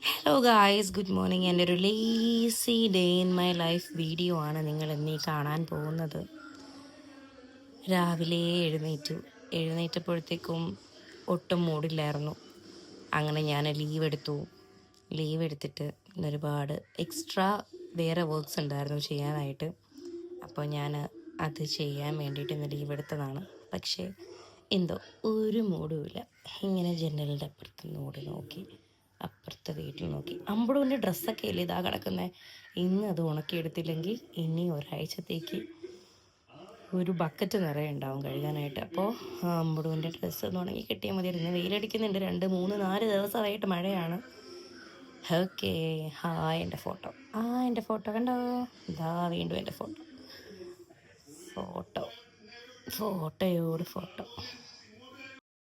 Hello guys, good morning. എൻ്റെ ഒരു lazy day in my life video ആണ് നിങ്ങൾ എന്നീ കാണാൻ പോകുന്നത്. രാവിലെ എഴുന്നേറ്റപ്പോഴത്തേക്കും ഒട്ടും മൂടില്ലായിരുന്നു. അങ്ങനെ ഞാൻ ലീവ് എടുത്തിട്ട് ഒരുപാട് എക്സ്ട്രാ വേറെ വർക്ക്സ് ഉണ്ടായിരുന്നു ചെയ്യാനായിട്ട്. അപ്പോൾ ഞാൻ അത് ചെയ്യാൻ വേണ്ടിയിട്ട് ഇന്ന് ലീവ് എടുത്തതാണ്. പക്ഷേ എന്തോ ഒരു മൂടുമില്ല. ഇങ്ങനെ ജനലിൻ്റെ അപ്പുറത്ത് നോക്കി അപ്പുറത്തെ വീട്ടിൽ നോക്കി അമ്പടുവിൻ്റെ ഡ്രസ്സൊക്കെ അല്ലേ ഇതാ കിടക്കുന്നത്. ഇന്ന് അത് ഉണക്കിയെടുത്തില്ലെങ്കിൽ ഇനി ഒരാഴ്ചത്തേക്ക് ഒരു ബക്കറ്റ് നിറയെ ഉണ്ടാവും കഴുകാനായിട്ട്. അപ്പോൾ അമ്പടുവിൻ്റെ ഡ്രസ്സ് ഒന്ന് ഉണങ്ങി കിട്ടിയാൽ മതിയായിരുന്നു. വെയിലടിക്കുന്നുണ്ട്. 2, 3, 4 ദിവസമായിട്ട് മഴയാണ്. ഓക്കെ, എൻ്റെ ഫോട്ടോ കണ്ടോ? ഇതാ വീണ്ടും എൻ്റെ photo.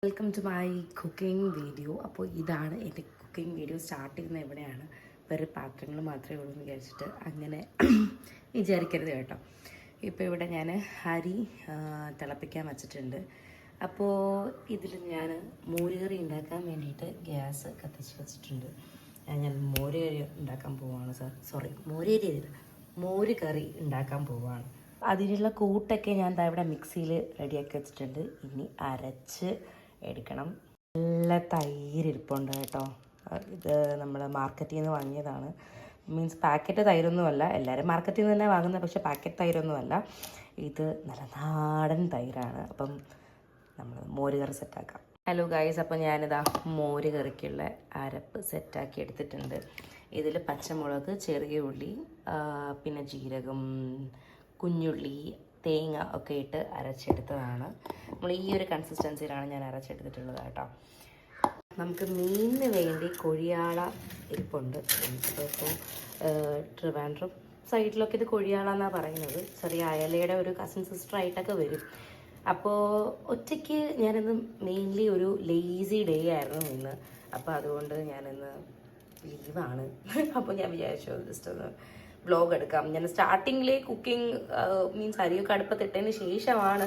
Welcome to my cooking video. അപ്പോൾ ഇതാണ് എൻ്റെ കുക്കിംഗ് വീഡിയോ. സ്റ്റാർട്ട് ചെയ്യുന്നത് എവിടെയാണ്? വേറെ പാത്രങ്ങൾ മാത്രമേ ഉള്ളൂ എന്ന് വിചാരിച്ചിട്ട് അങ്ങനെ വിചാരിക്കരുത് കേട്ടോ. ഇപ്പോൾ ഇവിടെ ഞാൻ അരി തിളപ്പിക്കാൻ വച്ചിട്ടുണ്ട്. അപ്പോൾ ഇതിൽ ഞാൻ മോരുകറി ഉണ്ടാക്കാൻ വേണ്ടിയിട്ട് ഗ്യാസ് കത്തിച്ച് വെച്ചിട്ടുണ്ട്. ഞാൻ മോരുകറി ഉണ്ടാക്കാൻ പോവുകയാണ്. മോര് കറി ഉണ്ടാക്കാൻ പോവുകയാണ്. അതിനുള്ള കൂട്ടൊക്കെ ഞാൻ ഇവിടെ മിക്സിയിൽ റെഡിയാക്കി വെച്ചിട്ടുണ്ട്. ഇനി അരച്ച് എടുക്കണം. നല്ല തൈര് ഇരിപ്പുണ്ട് കേട്ടോ. ഇത് നമ്മൾ മാർക്കറ്റിൽ നിന്ന് വാങ്ങിയതാണ്. മീൻസ് പാക്കറ്റ് തൈരൊന്നുമല്ല. എല്ലാവരും മാർക്കറ്റിൽ നിന്ന് തന്നെ വാങ്ങുന്നത്, പക്ഷേ പാക്കറ്റ് തൈരൊന്നുമല്ല. ഇത് നല്ല നാടൻ തൈരാണ്. അപ്പം നമ്മൾ മോര് കറി സെറ്റാക്കാം. ഹലോ ഗൈസ്, അപ്പോൾ ഞാനിതാ മോര് കറിക്കുള്ള അരപ്പ് സെറ്റാക്കി എടുത്തിട്ടുണ്ട്. ഇതിൽ പച്ചമുളക്, ചെറിയ ഉള്ളി, പിന്നെ ജീരകം, കുഞ്ഞുള്ളി, തേങ്ങ ഒക്കെ ഇട്ട് അരച്ചെടുത്തതാണ്. നമ്മൾ ഈ ഒരു കൺസിസ്റ്റൻസിയിലാണ് ഞാൻ അരച്ചെടുത്തിട്ടുള്ളത് കേട്ടോ. നമുക്ക് മീനിന് വേണ്ടി കൊഴിയാള ഇരിപ്പുണ്ട്. ഇപ്പോൾ ട്രിവാൻഡ്രം സൈഡിലൊക്കെ ഇത് കൊഴിയാള എന്നാണ് പറയുന്നത്. ചെറിയ അയലയുടെ ഒരു കസിൻ സിസ്റ്ററായിട്ടൊക്കെ വരും. അപ്പോൾ ഒറ്റയ്ക്ക് ഞാനിന്ന് മെയിൻലി ഒരു ലേസി ഡേ ആയിരുന്നു ഇന്ന്. അപ്പോൾ അതുകൊണ്ട് ഞാനിന്ന് ലീവാണ്. അപ്പോൾ ഞാൻ വിചാരിച്ചു ജസ്റ്റ് ഒന്ന് വ്ലോഗ് എടുക്കാം. ഞാൻ സ്റ്റാർട്ടിങ്ങിലെ കുക്കിംഗ് മീൻസ് അരിയൊക്കെ അടുപ്പത്തിട്ടതിന് ശേഷമാണ്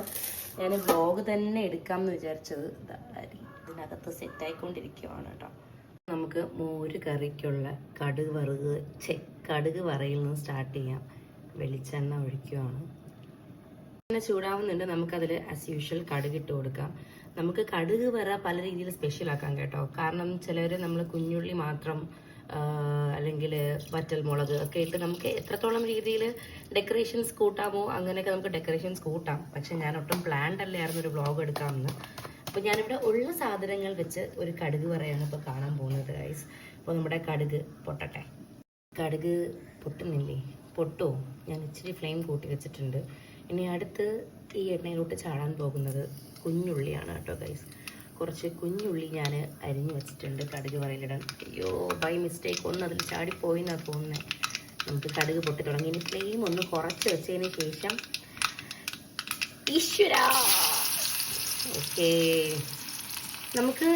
ഞാൻ വ്ലോഗ് തന്നെ എടുക്കാം എന്ന് വിചാരിച്ചത്. അരി ഇതിനകത്ത് സെറ്റായിക്കൊണ്ടിരിക്കുവാണ് കേട്ടോ. നമുക്ക് മോര് കറിക്കുള്ള കടുക് വറയിൽ നിന്ന് സ്റ്റാർട്ട് ചെയ്യാം. വെളിച്ചെണ്ണ ഒഴിക്കുവാണ്. പിന്നെ ചൂടാവുന്നുണ്ട്. നമുക്കതിൽ ആസ് യൂഷ്വൽ കടുക് ഇട്ട് കൊടുക്കാം. നമുക്ക് കടുക് വറ പല രീതിയിൽ സ്പെഷ്യൽ ആക്കാം കേട്ടോ. കാരണം ചിലർ നമ്മൾ കുഞ്ഞുള്ളി മാത്രം അല്ലെങ്കിൽ വറ്റൽമുളക് ഒക്കെ ഇട്ട് നമുക്ക് എത്രത്തോളം രീതിയിൽ ഡെക്കറേഷൻസ് കൂട്ടാമോ അങ്ങനെയൊക്കെ നമുക്ക് ഡെക്കറേഷൻസ് കൂട്ടാം. പക്ഷെ ഞാൻ ഒട്ടും പ്ലാൻഡ് അല്ലായിരുന്നു ഒരു വ്ളോഗ് എടുക്കാമെന്ന്. അപ്പോൾ ഞാനിവിടെ ഉള്ള സാധനങ്ങൾ വെച്ച് ഒരു കടുക് വറയാണ് ഇപ്പോൾ കാണാൻ പോകുന്നത് ഗൈസ്. അപ്പോൾ നമ്മുടെ കടുക് പൊട്ടട്ടെ. കടുക് പൊട്ടുന്നില്ലേ? പൊട്ടോ? ഞാൻ ഇച്ചിരി ഫ്ലെയിം കൂട്ടി വെച്ചിട്ടുണ്ട്. ഇനി അടുത്ത് ഈ എണ്ണയിലോട്ട് ചാടാൻ പോകുന്നത് കുഞ്ഞുള്ളിയാണ് കേട്ടോ ഗൈസ്. കുറച്ച് കുഞ്ഞുള്ളി ഞാൻ അരിഞ്ഞ് വെച്ചിട്ടുണ്ട് കടുക് വറയിലിടാൻ. അയ്യോ, ബൈ മിസ്റ്റേക്ക് ഒന്ന് അതിൽ ചാടിപ്പോയി എന്നാണ് തോന്നുന്നത്. നമുക്ക് കടുക് പൊട്ടി തുടങ്ങി. ഇനി ഫ്ലെയിം ഒന്ന് കുറച്ച് വെച്ചതിന് ശേഷം ഓക്കെ, നമുക്ക്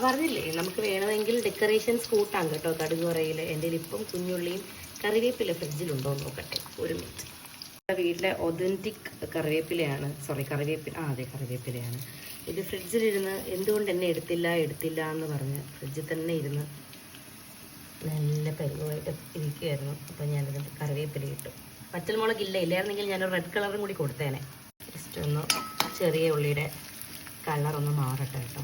പറഞ്ഞില്ലേ നമുക്ക് വേണമെങ്കിൽ ഡെക്കറേഷൻസ് കൂട്ടാം കേട്ടോ കടുക് വറയിൽ. എൻ്റെ ഇപ്പം കുഞ്ഞുള്ളിയും കറിവേപ്പില ഫ്രിഡ്ജിലുണ്ടോ നോക്കട്ടെ, ഒരു മിനിറ്റ്. വീട്ടിലെ ഒതൻറ്റിക് കറിവേപ്പിലയാണ്. അതെ, കറിവേപ്പിലയാണ്. ഇത് ഫ്രിഡ്ജിലിരുന്ന് എന്തുകൊണ്ട് എന്നെ എടുത്തില്ല എന്ന് പറഞ്ഞ് ഫ്രിഡ്ജിൽ തന്നെ ഇരുന്ന് നല്ല പരിവായിട്ട് ഇരിക്കുമായിരുന്നു. അപ്പോൾ ഞാനിത് കറിവേപ്പില ഇട്ടു. പച്ചമുളക് ഇല്ലായിരുന്നെങ്കിൽ ഞാനൊരു റെഡ് കളറും കൂടി കൊടുത്തേനെ. ജസ്റ്റ് ഒന്ന് ചെറിയ ഉള്ളിയുടെ കളറൊന്ന് മാറട്ടെ കേട്ടോ.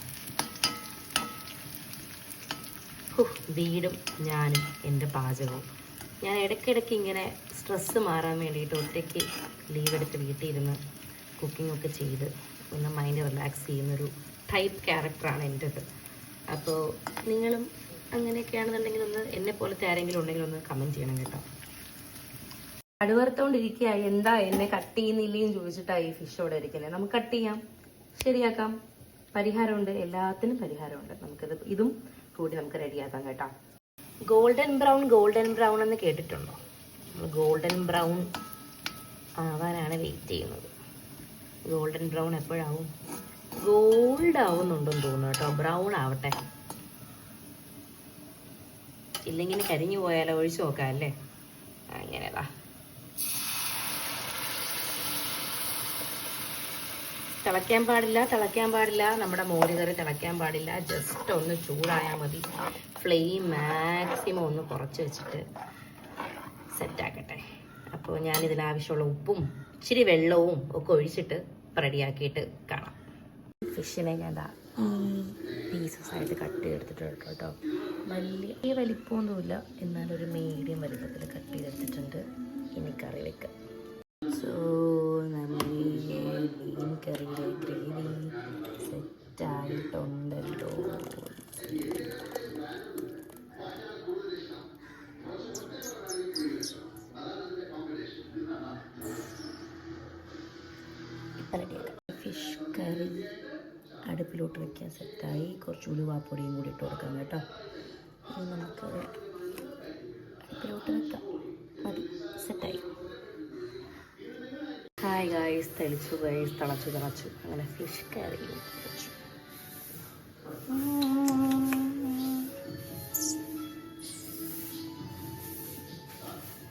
വീടും ഞാനും എൻ്റെ പാചകവും. ഞാൻ ഇടയ്ക്കിടയ്ക്ക് ഇങ്ങനെ സ്ട്രെസ്സ് മാറാൻ വേണ്ടിയിട്ട് ഒറ്റയ്ക്ക് ലീവ് എടുത്ത് വീട്ടിൽ ഇരുന്ന് കുക്കിംഗ് ഒക്കെ ചെയ്ത് ഒന്ന് മൈൻഡ് റിലാക്സ് ചെയ്യുന്നൊരു ടൈപ്പ് ക്യാരക്ടറാണ് എൻ്റെത്. അപ്പോൾ നിങ്ങളും അങ്ങനെയൊക്കെയാണെന്നുണ്ടെങ്കിൽ ഒന്ന് എന്നെ പോലത്തെ ആരെങ്കിലും ഉണ്ടെങ്കിൽ ഒന്ന് കമൻറ്റ് ചെയ്യണം കേട്ടോ. കടുവറുത്തോണ്ടിരിക്കുക, എന്താ എന്നെ കട്ട് ചെയ്യുന്നില്ലേന്ന് ചോദിച്ചിട്ടാണ് ഈ ഫിഷ് ഇവിടെ ഇരിക്കുന്നത്. നമുക്ക് കട്ട് ചെയ്യാം, ശരിയാക്കാം. പരിഹാരമുണ്ട്, എല്ലാത്തിനും പരിഹാരമുണ്ട്. ഇതും കൂടി നമുക്ക് റെഡിയാക്കാം കേട്ടോ. ഗോൾഡൻ ബ്രൗൺ എന്ന് കേട്ടിട്ടുണ്ടോ? ഗോൾഡൻ ബ്രൗൺ ആവാനാണ് വെയിറ്റ് ചെയ്യുന്നത്. ഗോൾഡൻ ബ്രൗൺ എപ്പോഴാവും? ഗോൾഡ് ആവുന്നുണ്ടെന്ന് തോന്നുന്നു കേട്ടോ. ബ്രൗൺ ആവട്ടെ, ഇല്ലെങ്കിൽ കരിഞ്ഞു പോയാലോ. ഒഴിച്ചു നോക്കാം അല്ലേ? അങ്ങനെതാ തിളയ്ക്കാൻ പാടില്ല. നമ്മുടെ മോര് കറി തിളയ്ക്കാൻ പാടില്ല. ജസ്റ്റ് ഒന്ന് ചൂടായാൽ മതി. ഫ്ലെയിം മാക്സിമം ഒന്ന് കുറച്ച് വെച്ചിട്ട് സെറ്റാക്കട്ടെ. അപ്പോൾ ഞാൻ ഇതിനാവശ്യമുള്ള ഉപ്പും ഇച്ചിരി വെള്ളവും ഒക്കെ ഒഴിച്ചിട്ട് റെഡിയാക്കിയിട്ട് കാണാം. ഫിഷിനെ ഞാൻ പീസസ് ആയിട്ട് കട്ട് ചെയ്തെടുത്തിട്ടുണ്ട് കേട്ടോ. വലിയ വലിപ്പമൊന്നുമില്ല, എന്നാലൊരു മീഡിയം വലിപ്പത്തിൽ കട്ട് ചെയ്തെടുത്തിട്ടുണ്ട്. ഇനി കറി വെക്കാം. സോ നമ്മൾ മീൻ കറിയിലെ ഗ്രേവി സെറ്റായിട്ടുണ്ടല്ലോ. ഫിഷ് കറി അടുപ്പിലോട്ട് വയ്ക്കാൻ സെറ്റായി. കുറച്ച് ഉലുവാപ്പൊടിയും കൂടി ഇട്ട് കൊടുക്കാം കേട്ടോ. ഇനി നമുക്ക് അടുപ്പിലോട്ട് വെക്കാം. മതി, സെറ്റായി. ഹായ് ഗായ്സ്, തിളച്ചു. അങ്ങനെ ഫിഷ് കറി വെച്ചു.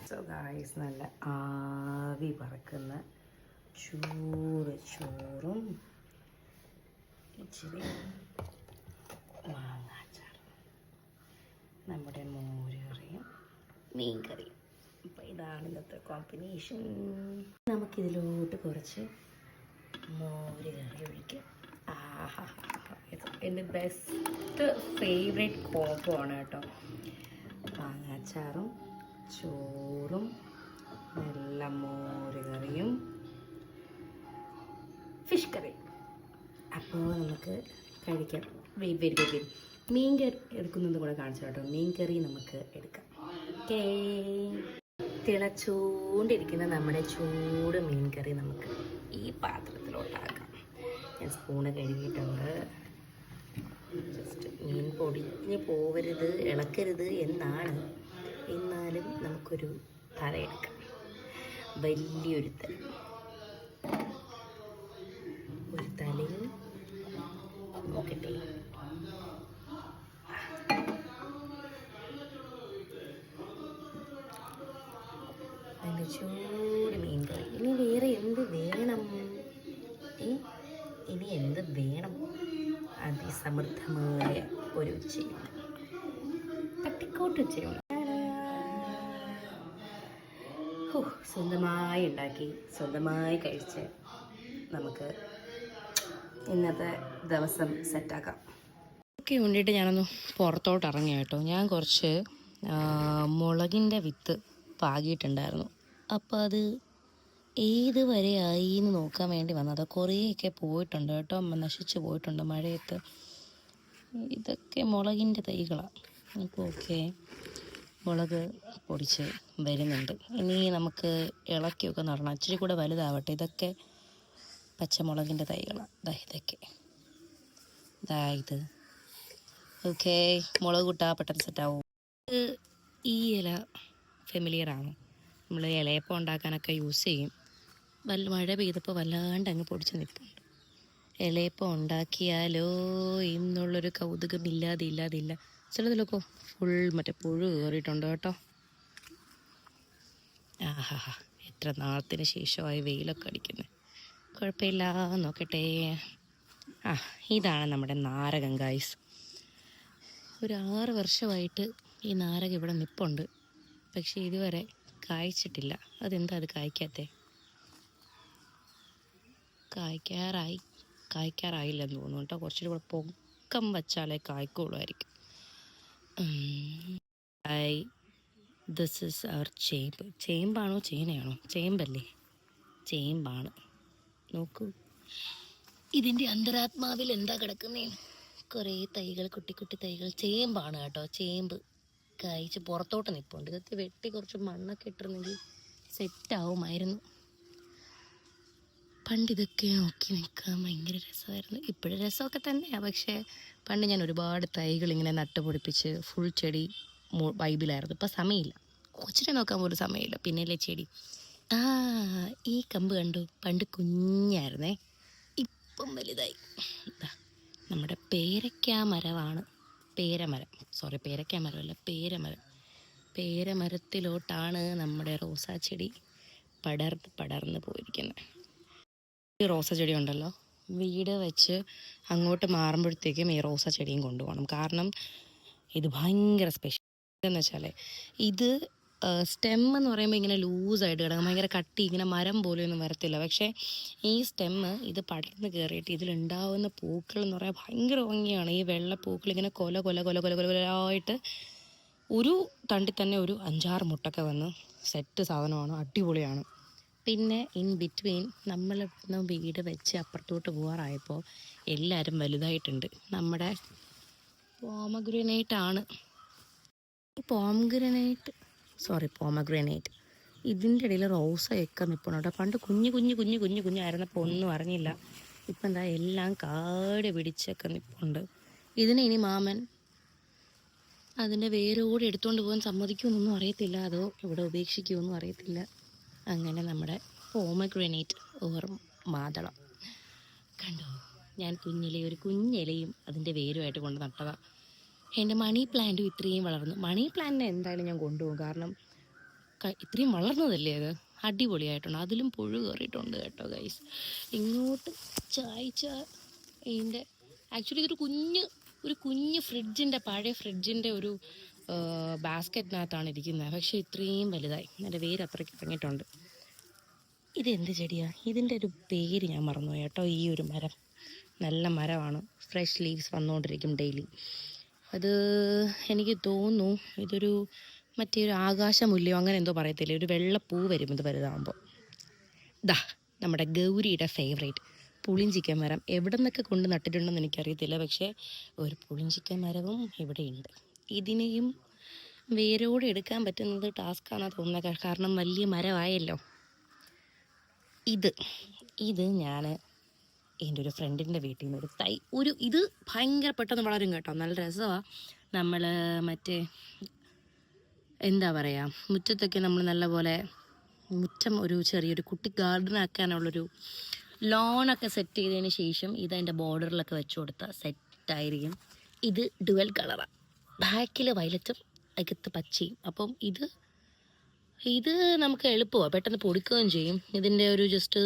സോ ഗായ്സ്, നല്ല ആവി പറക്കുന്ന ചോറും ഇച്ചിരി മാങ്ങാച്ചാറും, നമ്മുടെ മോര് കറിയും മീൻ കറിയും. അപ്പോൾ ഇതാണ് ഇന്നത്തെ കോമ്പിനേഷൻ. നമുക്കിതിലോട്ട് കുറച്ച് മോര് കറി ഒഴിക്കാം. എൻ്റെ ബെസ്റ്റ് ഫേവറേറ്റ് കോംബോ ആണ് കേട്ടോ. മാങ്ങാച്ചാറും ചോറും നല്ല മോര് കറിയും ഫിഷ് കറി. അപ്പോൾ നമുക്ക് കഴിക്കാം. വെരി മീൻ കറി എടുക്കുന്നത് കൂടെ കാണിച്ചു കേട്ടോ. മീൻ കറി നമുക്ക് എടുക്കാം. ഓക്കേ, തിളച്ചുകൊണ്ടിരിക്കുന്ന നമ്മുടെ ചൂട് മീൻ കറി നമുക്ക് ഈ പാത്രത്തിലോട്ടാക്കാം. ഞാൻ സ്പൂണ് കഴുകിയിട്ടുണ്ട്. ജസ്റ്റ് മീൻ പൊടിഞ്ഞ് പോവരുത്, ഇളക്കരുത് എന്നാണ്. എന്നാലും നമുക്കൊരു തല എടുക്കാം. വലിയൊരു തല, ഒരു തലയും നോക്കട്ടെ. നല്ല ചൂട് മീൻ കറി. ഇനി വേറെ എന്ത് വേണം? ഇനി എന്ത് വേണം? അതിസമൃദ്ധമായ ഒരു ഉച്ചയും തട്ടിക്കോട്ട് ഉച്ചയും. സ്വന്തമായി ഉണ്ടാക്കി സ്വന്തമായി കഴിച്ച് നമുക്ക് ഇന്നത്തെ ദിവസം സെറ്റാക്കാം. ഒക്കെ വേണ്ടിയിട്ട് ഞാനൊന്ന് പുറത്തോട്ട് ഇറങ്ങി കേട്ടോ. ഞാൻ കുറച്ച് മുളകിൻ്റെ വിത്ത് പാകിയിട്ടുണ്ടായിരുന്നു. അപ്പോൾ അത് ഏത് വരെ ആയി എന്ന് നോക്കാൻ വേണ്ടി വന്നത്. കുറേയൊക്കെ പോയിട്ടുണ്ട് കേട്ടോ, നശിച്ച് പോയിട്ടുണ്ട് മഴയത്ത്. ഇതൊക്കെ മുളകിൻ്റെ തൈകളാണ്. അപ്പോൾ ഓക്കെ, മുളക് പൊടിച്ച് വരുന്നുണ്ട്. ഇനി നമുക്ക് ഇളക്കിയൊക്കെ നടണം. ഇച്ചിരി കൂടെ വലുതാവട്ടെ. ഇതൊക്കെ പച്ചമുളകിൻ്റെ തൈകളാണ്. ഇതൊക്കെ ഇത് ഓക്കെ. മുളക് കൂട്ടാ പെട്ടെന്ന് സെറ്റാവും. ഈ ഇല ഫെമിലിയറാണ്. നമ്മൾ ഇലയപ്പം ഉണ്ടാക്കാനൊക്കെ യൂസ് ചെയ്യും. മഴ പെയ്തപ്പോൾ വല്ലാണ്ട് അങ്ങ് പൊടിച്ച് നിൽക്കുന്നുണ്ട്. ഇലയപ്പം ഉണ്ടാക്കിയാലോ എന്നുള്ളൊരു കൗതുകം ഇല്ലാതില്ല. ചിലതിലൊക്കെ ഫുൾ മറ്റേ പുഴു കയറിയിട്ടുണ്ട് കേട്ടോ. എത്ര നാളത്തിന് ശേഷമായി വെയിലൊക്കെ അടിക്കുന്നത്. കുഴപ്പമില്ല, നോക്കട്ടെ. ഇതാണ് നമ്മുടെ നാരകം ഗായ്സ്. ഒരു 6 വർഷമായിട്ട് ഈ നാരകം ഇവിടെ നിൽപ്പുണ്ട്. പക്ഷേ ഇതുവരെ കായ്ച്ചിട്ടില്ല. അതെന്താ അത് കായ്ക്കാത്തേ? കായ്ക്കാറായില്ലെന്ന് തോന്നുന്നു കേട്ടോ. കുറച്ചുകൂടി കൂടെ പൊക്കം വച്ചാലേ കായ്ക്കുള്ളായിരിക്കും. ദിസ് ഈസ് അവർ ചേമ്പ്. ചേമ്പാണോ ചേനയാണോ? ചേമ്പല്ലേ, ചേമ്പാണ്. നോക്കൂ, ഇതിൻ്റെ അന്തരാത്മാവിൽ എന്താ കിടക്കുന്നേ? കുറേ തൈകൾ, കുട്ടി തൈകൾ. ചേമ്പാണ് കേട്ടോ. ചേമ്പ് കായ്ച്ച് പുറത്തോട്ട് നിൽപ്പുണ്ട്. ഇതൊക്കെ വെട്ടി കുറച്ച് മണ്ണൊക്കെ ഇട്ടിരുന്നെങ്കിൽ സെറ്റാവുമായിരുന്നു. പണ്ട് ഇതൊക്കെ നോക്കി നിൽക്കാൻ ഭയങ്കര രസമായിരുന്നു. ഇപ്പോഴും രസമൊക്കെ തന്നെയാണ്. പക്ഷേ പണ്ട് ഞാൻ ഒരുപാട് തൈകൾ ഇങ്ങനെ നട്ടുപിടിപ്പിച്ച് ഫുൾ ചെടി വൈബിലായിരുന്നു. ഇപ്പം സമയമില്ല, കൊച്ചിനെ നോക്കാൻ പോലും സമയമില്ല. പിന്നെയല്ലേ ചെടി. ഈ കമ്പ് കണ്ടു, പണ്ട് കുഞ്ഞായിരുന്നേ, ഇപ്പം വലുതായി. നമ്മുടെ പേരയ്ക്കാമരമാണ്. പേരമരമല്ല, പേരമരത്തിലോട്ടാണ് നമ്മുടെ റോസാ ചെടി പടർന്ന് പോയിരിക്കുന്നത്. ഈ റോസാ ചെടി ഉണ്ടല്ലോ, വീട് വെച്ച് അങ്ങോട്ട് മാറുമ്പോഴത്തേക്കും ഈ റോസ ചെടിയും കൊണ്ടുപോകണം. കാരണം ഇത് ഭയങ്കര സ്പെഷ്യൽ എന്ന് വെച്ചാൽ ഇത് സ്റ്റെം എന്ന് പറയുമ്പോൾ ഇങ്ങനെ ലൂസായിട്ട് കിടക്കും, ഭയങ്കര കട്ടി, ഇങ്ങനെ മരം പോലെയൊന്നും വരത്തില്ല. പക്ഷേ ഈ സ്റ്റെമ്മ് ഇത് പടർന്ന് കയറിയിട്ട് ഇതിലുണ്ടാവുന്ന പൂക്കൾ എന്ന് പറയാൻ ഭയങ്കര ഭംഗിയാണ്. ഈ വെള്ള പൂക്കൾ ഇങ്ങനെ കൊല കൊല കൊല കൊല കൊലകൊലയായിട്ട് ഒരു തണ്ടിൽ തന്നെ ഒരു 5-6 മുട്ടൊക്കെ വന്ന് സെറ്റ് സാധനമാണ്, അടിപൊളിയാണ്. പിന്നെ ഇൻ ബിറ്റ്വീൻ നമ്മൾ വീട് വെച്ച് അപ്പുറത്തോട്ട് പോകാറായപ്പോൾ എല്ലാവരും വലുതായിട്ടുണ്ട്. നമ്മുടെ പോമഗ്രനേറ്റാണ്, പോമഗ്രനേറ്റ് ഇതിൻ്റെ ഇടയിൽ റോസയൊക്കെ നിൽപ്പുണ്ട് കേട്ടോ. പണ്ട് കുഞ്ഞായിരുന്നപ്പോൾ ഒന്നും അറിഞ്ഞില്ല. ഇപ്പം എന്താ എല്ലാം കാട് പിടിച്ചൊക്കെ നിൽപ്പുണ്ട്. ഇതിനെ ഇനി മാമൻ അതിൻ്റെ വേരോടെ എടുത്തുകൊണ്ട് പോകാൻ സമ്മതിക്കുമെന്നൊന്നും അറിയത്തില്ല, അതോ ഇവിടെ ഉപേക്ഷിക്കുമെന്നും അറിയത്തില്ല. അങ്ങനെ നമ്മുടെ പോമഗ്രനേറ്റ് ഓർ മാതളം കണ്ടോ, ഞാൻ ഒരു കുഞ്ഞിലയും അതിൻ്റെ വേരുമായിട്ട് കൊണ്ട് നട്ടതാണ്. എൻ്റെ മണി പ്ലാന്റും ഇത്രയും വളർന്നു. മണി പ്ലാന്റിനെ എന്തായാലും ഞാൻ കൊണ്ടുപോകും, കാരണം ഇത്രയും വളർന്നതല്ലേ അത്, അടിപൊളിയായിട്ടുണ്ട്. അതിലും പുഴു കയറിയിട്ടുണ്ട് കേട്ടോ ഗൈസ്. ഇങ്ങോട്ട് ചായച്ച ഇതിൻ്റെ ആക്ച്വലി ഇതൊരു കുഞ്ഞ് ഫ്രിഡ്ജിൻ്റെ, പഴയ ഫ്രിഡ്ജിൻ്റെ ഒരു ബാസ്ക്കറ്റിനകത്താണ് ഇരിക്കുന്നത്. പക്ഷേ ഇത്രയും വലുതായി, എൻ്റെ വേര് അത്രയ്ക്ക് ഇറങ്ങിയിട്ടുണ്ട്. ഇതെന്ത് ചെടിയാണ്? ഇതിൻ്റെ ഒരു പേര് ഞാൻ മറന്നുപോയി കേട്ടോ. ഈ ഒരു മരം നല്ല മരമാണ്, ഫ്രഷ് ലീവ്സ് വന്നുകൊണ്ടിരിക്കും ഡെയിലി. അത് എനിക്ക് തോന്നുന്നു ഇതൊരു മറ്റേ ഒരു ആകാശമുല്ലയോ അങ്ങനെ എന്തോ പറയത്തില്ലേ, ഒരു വെള്ളപ്പൂ വരും ഇത് വലുതാകുമ്പോൾ. നമ്മുടെ ഗൗരിയുടെ ഫേവറേറ്റ് പുളിഞ്ചിക്കൻ മരം. എവിടെ നിന്നൊക്കെ കൊണ്ട് നട്ടിട്ടുണ്ടെന്ന് എനിക്കറിയത്തില്ല, പക്ഷേ ഒരു പുളിഞ്ചിക്കൻ മരവും ഇവിടെയുണ്ട്. ഇതിനെയും വേരോടെ എടുക്കാൻ പറ്റുന്നത് ടാസ്ക്കാണെന്ന് തോന്നുന്നത്, കാരണം വലിയ മരമായല്ലോ. ഇത് ഞാൻ എൻ്റെ ഒരു ഫ്രണ്ടിൻ്റെ വീട്ടിൽ നിന്ന് ഒരു തൈ, ഇത് ഭയങ്കര പെട്ടെന്ന് വളരും കേട്ടോ, നല്ല രസമാണ്. നമ്മൾ മറ്റേ എന്താ പറയുക, മുറ്റത്തൊക്കെ നമ്മൾ നല്ലപോലെ മുറ്റം ഒരു ചെറിയൊരു കുട്ടി ഗാർഡൻ ആക്കാനുള്ളൊരു ലോണൊക്കെ സെറ്റ് ചെയ്തതിന് ശേഷം ഇതതിൻ്റെ ബോർഡറിലൊക്കെ വെച്ച് കൊടുത്താൽ സെറ്റായിരിക്കും. ഇത് ഡുവൽ കളറാണ്, ബാക്കിൽ വയലറ്റും അകത്ത് പച്ചയും. അപ്പം ഇത് നമുക്ക് എളുപ്പമാണ്, പെട്ടെന്ന് പൊടിക്കുകയും ചെയ്യും. ഇതിൻ്റെ ഒരു ജസ്റ്റ്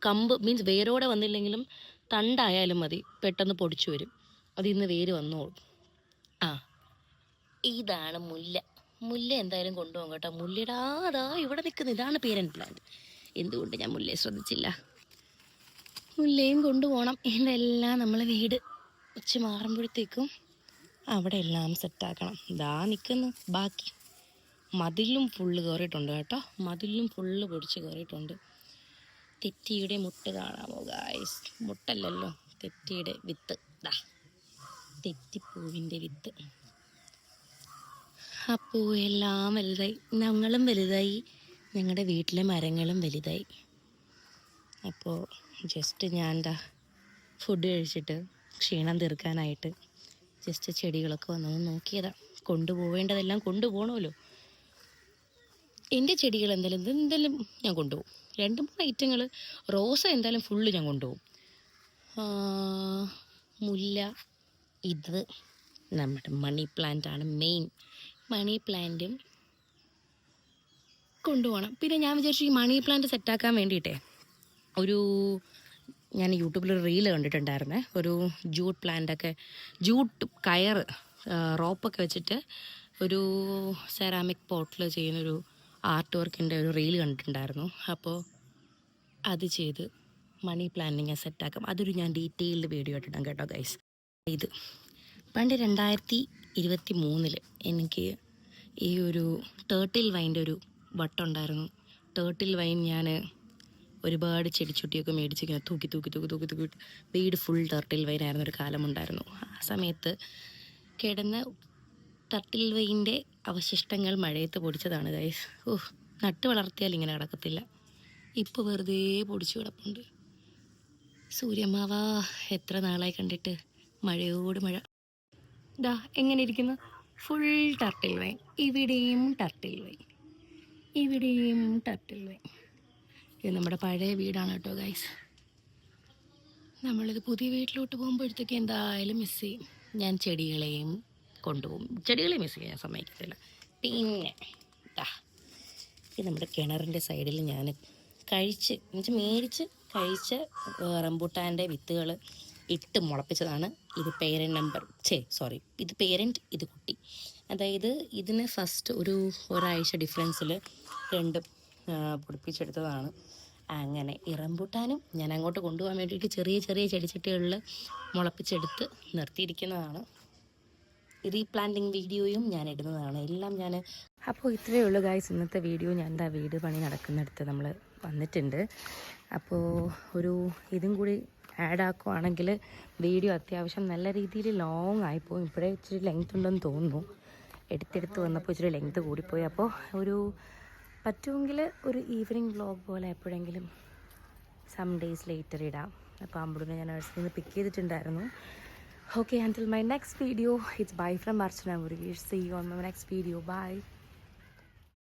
കമ്പ് മീൻസ് വേരോടെ വന്നില്ലെങ്കിലും തണ്ടായാലും മതി, പെട്ടെന്ന് പൊടിച്ചു വരും. അതിന്ന് വേര് വന്നോളും. ഇതാണ് മുല്ല എന്തായാലും കൊണ്ടുപോകും കേട്ടോ. മുല്ലയുടെ അതാ ഇവിടെ നിൽക്കുന്നത്, ഇതാണ് പേരൻറ്റ് പ്ലാന്റ്. എന്തുകൊണ്ട് ഞാൻ മുല്ലയെ ശ്രദ്ധിച്ചില്ല? മുല്ലയും കൊണ്ടുപോകണം. ഇതെല്ലാം നമ്മൾ വീട് വെച്ച് മാറുമ്പോഴത്തേക്കും അവിടെ എല്ലാം സെറ്റാക്കണം. ഇതാ നിൽക്കുന്നു. ബാക്കി മതിലും ഫുള്ള് കയറിയിട്ടുണ്ട് കേട്ടോ, മതിലും ഫുള്ള് പൊടിച്ച് കയറിയിട്ടുണ്ട്. തെറ്റിയുടെ മുട്ട കാണാമോ ഗായ്സ്? മുട്ടല്ലല്ലോ, തെറ്റിയുടെ വിത്ത്. തെറ്റിപ്പൂവിൻ്റെ വിത്ത്. ആ പൂവെല്ലാം വലുതായി, ഞങ്ങളും വലുതായി, ഞങ്ങളുടെ വീട്ടിലെ മരങ്ങളും വലുതായി. അപ്പോൾ ജസ്റ്റ് ഞാൻ ഫുഡ് കഴിച്ചിട്ട് ക്ഷീണം തീർക്കാനായിട്ട് ജസ്റ്റ് ചെടികളൊക്കെ വന്നൊന്ന് നോക്കിയതാണ്. കൊണ്ടുപോവേണ്ടതെല്ലാം കൊണ്ടുപോകണമല്ലോ. എൻ്റെ ചെടികൾ എന്തായാലും ഞാൻ കൊണ്ടുപോകും. 2-3 ഐറ്റങ്ങൾ. റോസ എന്തായാലും ഫുള്ള് ഞാൻ കൊണ്ടുപോകും. മുല്ല, ഇത് നമ്മുടെ മണി പ്ലാന്റാണ് മെയിൻ. മണി പ്ലാന്റും കൊണ്ടുപോകണം. പിന്നെ ഞാൻ വിചാരിച്ചു ഈ മണി പ്ലാന്റ് സെറ്റാക്കാൻ വേണ്ടിയിട്ടേ ഞാൻ യൂട്യൂബിലൊരു റീല് കണ്ടിട്ടുണ്ടായിരുന്നേ. ഒരു ജൂട്ട് കയർ റോപ്പൊക്കെ വെച്ചിട്ട് ഒരു സെറാമിക് പോട്ടിൽ ചെയ്യുന്നൊരു ആർട്ട് വർക്കിൻ്റെ ഒരു റീല് കണ്ടിട്ടുണ്ടായിരുന്നു. അപ്പോൾ അത് ചെയ്ത് മണി പ്ലാന്റ് ഞാൻ സെറ്റാക്കാം. അതൊരു ഞാൻ ഡീറ്റെയിൽഡ് വീഡിയോ ഇട്ടിടാം കേട്ടോ ഗൈസ്. ഇത് പണ്ട് 2023 എനിക്ക് ഈ ഒരു ടേർട്ടിൽ വൈൻ്റെ ഒരു വട്ടമുണ്ടായിരുന്നു. ടേർട്ടിൽ വൈൻ ഞാൻ ഒരുപാട് ചെടിച്ചുട്ടിയൊക്കെ മേടിച്ചിങ്ങനെ തൂക്കി വീട് ഫുൾ ടർട്ടിൽ വൈനായിരുന്ന ഒരു കാലമുണ്ടായിരുന്നു. ആ സമയത്ത് കിടന്ന ടർട്ടിൽ വൈൻ്റെ അവശിഷ്ടങ്ങൾ മഴയത്ത് പൊടിച്ചതാണ് ഗൈസ്. നട്ട് വളർത്തിയാൽ ഇങ്ങനെ കിടക്കത്തില്ല. ഇപ്പോൾ വെറുതെ പൊടിച്ചു കിടപ്പുണ്ട്. സൂര്യമാവാ, എത്ര നാളായി കണ്ടിട്ട്. മഴയോട് മഴ. എങ്ങനെ ഇരിക്കുന്നു? Full turtle wine. ഇവിടെയും ടർട്ടിൽ വൈൻ. ഇത് നമ്മുടെ പഴയ വീടാണ് കേട്ടോ ഗൈസ്. നമ്മളിത് പുതിയ വീട്ടിലോട്ട് പോകുമ്പോഴത്തേക്ക് എന്തായാലും മിസ് ചെയ്യും. ഞാൻ ചെടികളെയും കൊണ്ടുപോകും. ചെടികളെ മിസ് ചെയ്യാൻ സമ്മതിക്കത്തില്ല. പിന്നെ ഇത് നമ്മുടെ കിണറിൻ്റെ സൈഡിൽ ഞാൻ മേടിച്ച് കഴിച്ച റംബൂട്ടാൻ്റെ വിത്തുകൾ ഇട്ട് മുളപ്പിച്ചതാണ്. ഇത് ഇത് പേരൻറ്റ്, ഇത് കുട്ടി. അതായത് ഇതിന് ഫസ്റ്റ് ഒരാഴ്ച ഡിഫറൻസിൽ രണ്ടും പൊടിപ്പിച്ചെടുത്തതാണ്. അങ്ങനെ ഈ റംബൂട്ടാനും ഞാൻ അങ്ങോട്ട് കൊണ്ടുപോകാൻ വേണ്ടിയിട്ട് ചെറിയ ചെറിയ ചെടിച്ചട്ടികളിൽ മുളപ്പിച്ചെടുത്ത് നിർത്തിയിരിക്കുന്നതാണ്. റീപ്ലാന്റിങ് വീഡിയോയും ഞാൻ ഇടുന്നതാണ്. എല്ലാം ഞാൻ അപ്പോൾ ഇത്രയേ ഉള്ളൂ ഗായ്സ് ഇന്നത്തെ വീഡിയോ. ഞാൻ എന്താ വീട് പണി നടക്കുന്നിടത്ത് നമ്മൾ വന്നിട്ടുണ്ട്. അപ്പോൾ ഇതും കൂടി ആഡ് ആക്കുവാണെങ്കിൽ വീഡിയോ അത്യാവശ്യം നല്ല രീതിയിൽ ലോങ് ആയിപ്പോയി. ഇപ്പോഴേ ഇച്ചിരി ലെങ്ത് ഉണ്ടെന്ന് തോന്നുന്നു. എടുത്തെടുത്ത് വന്നപ്പോൾ ഇച്ചിരി ലെങ്ത് കൂടിപ്പോയി. അപ്പോൾ പറ്റുമെങ്കിൽ ഈവനിങ് വ്ളോഗ് പോലെ എപ്പോഴെങ്കിലും സം ഡേയ്സ് ലേറ്റർ ഇടാം. അപ്പോൾ അമ്പുടിനെ ഞാൻ നഴ്സറിയിൽ നിന്ന് പിക്ക് ചെയ്തിട്ടുണ്ടായിരുന്നു. Okay, until my next video, it's bye from Archana Murugesh. See you on my next video. Bye.